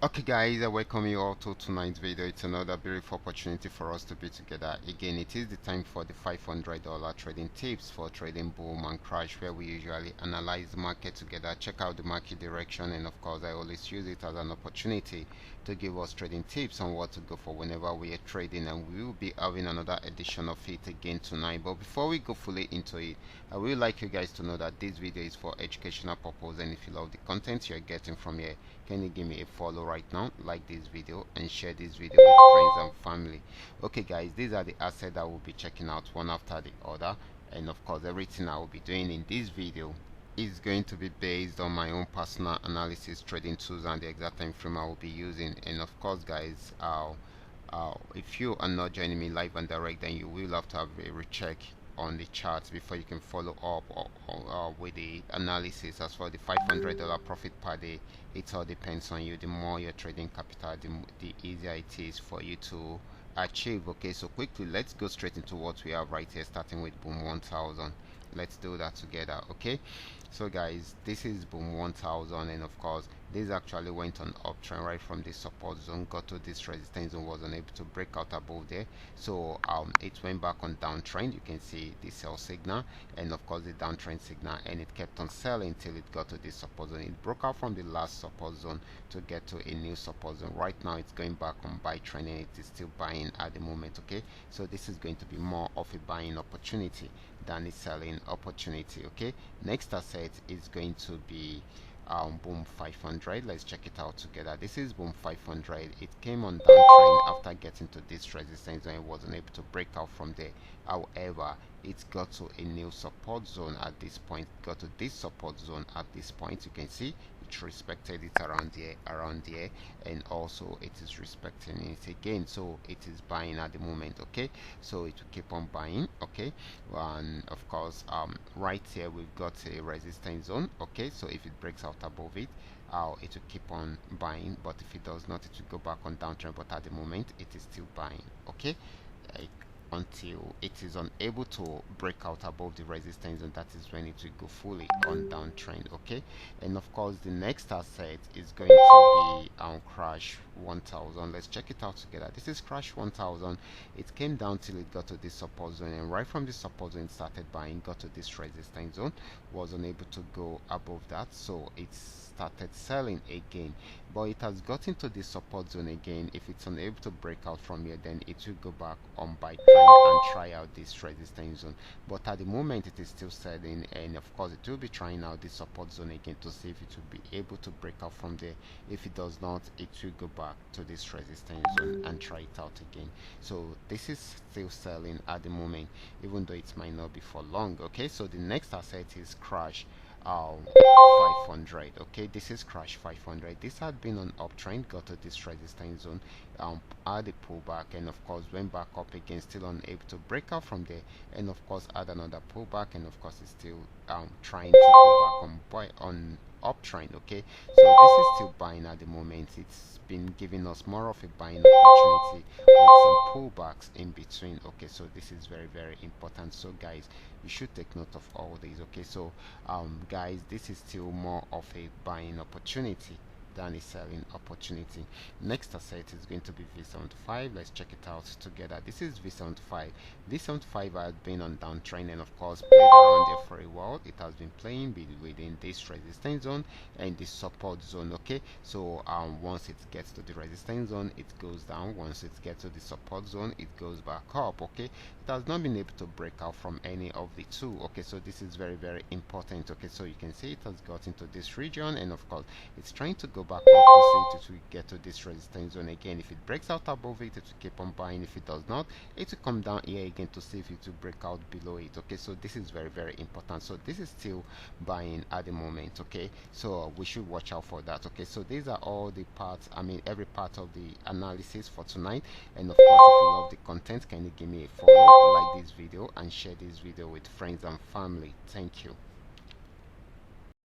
Okay guys, I welcome you all to tonight's video. It's another beautiful opportunity for us to be together again. It is the time for the $500 trading tips for trading boom and crash, where we usually analyze the market together, check out the market direction, and of course I always use it as an opportunity to give us trading tips on what to go for whenever we are trading, and we will be having another edition of it again tonight. But before we go fully into it, I would like you guys to know that this video is for educational purpose, and if you love the content you're getting from here, can you give me a follow right now, like this video, and share this video with friends and family? Okay guys, these are the assets that we'll be checking out one after the other, and of course everything I will be doing in this video is going to be based on my own personal analysis, trading tools, and the exact time frame I will be using. And of course guys, if you are not joining me live and direct, then you will have to have a recheck on the charts before you can follow up with the analysis. As for the $500 profit per day, it all depends on you. The more your trading capital, the easier it is for you to achieve. Okay, so quickly let's go straight into what we have right here, starting with boom 1000. Let's do that together. Okay, so guys, this is boom 1000, and of course this actually went on uptrend right from this support zone, got to this resistance zone, was unable to break out above there. So it went back on downtrend. You can see the sell signal and of course the downtrend signal, and it kept on selling until it got to this support zone. It broke out from the last support zone to get to a new support zone. Right now it's going back on buy trend, and it is still buying at the moment. Okay, so this is going to be more of a buying opportunity than a selling opportunity. Okay, next asset is going to be boom 500. Let's check it out together. This is boom 500. It came on downtrend after getting to this resistance, and it wasn't able to break out from there. However, it got to a new support zone at this point, got to this support zone at this point. You can see it respected it around there, and also it is respecting it again. So it is buying at the moment. Okay, so it will keep on buying. Okay, and of course right here we've got a resistance zone. Okay, so if it breaks out above it, it will keep on buying, but if it does not, it will go back on downtrend. But at the moment it is still buying. Okay, like, until it is unable to break out above the resistance, and that is when it will go fully on downtrend. Okay, and of course the next asset is going to be crash 1000. Let's check it out together. This is crash 1000. It came down till it got to this support zone, and right from this support zone it started buying, got to this resistance zone, was unable to go above that, so it's started selling again, but it has gotten to the support zone again. If it's unable to break out from here, then it will go back on buy trend and try out this resistance zone. But at the moment it is still selling, and of course it will be trying out the support zone again to see if it will be able to break out from there. If it does not, it will go back to this resistance zone and try it out again. So this is still selling at the moment, even though it might not be for long. Okay, so the next asset is crash 500. Okay, this is crash 500. This had been on uptrend, got to this resistance zone, had a pullback, and of course went back up again, still unable to break out from there, and of course had another pullback, and of course it's still trying to go back on uptrend. Okay, so this is still buying at the moment. It's been giving us more of a buying opportunity with some pullbacks in between. Okay, so this is very important. So guys, you should take note of all these. Okay, so guys, this is still more of a buying opportunity than a selling opportunity. Next asset is going to be V75. Let's check it out together. This is V75. V75 has been on downtrend, and of course played around there for a while. It has been playing within this resistance zone and this support zone. Okay, so once it gets to the resistance zone, it goes down. Once it gets to the support zone, it goes back up. Okay, it has not been able to break out from any of the two. Okay, so this is very important. Okay, so you can see it has got into this region, and of course it's trying to go back up to see if it will get to this resistance zone again. If it breaks out above it, it will keep on buying. If it does not, it will come down here again to see if it will break out below it. Okay, so this is very important. So this is still buying at the moment. Okay, so we should watch out for that. Okay, so these are all the parts, I mean every part of the analysis for tonight. And of course, if you love the content, can you give me a follow, like this video, and share this video with friends and family? Thank you.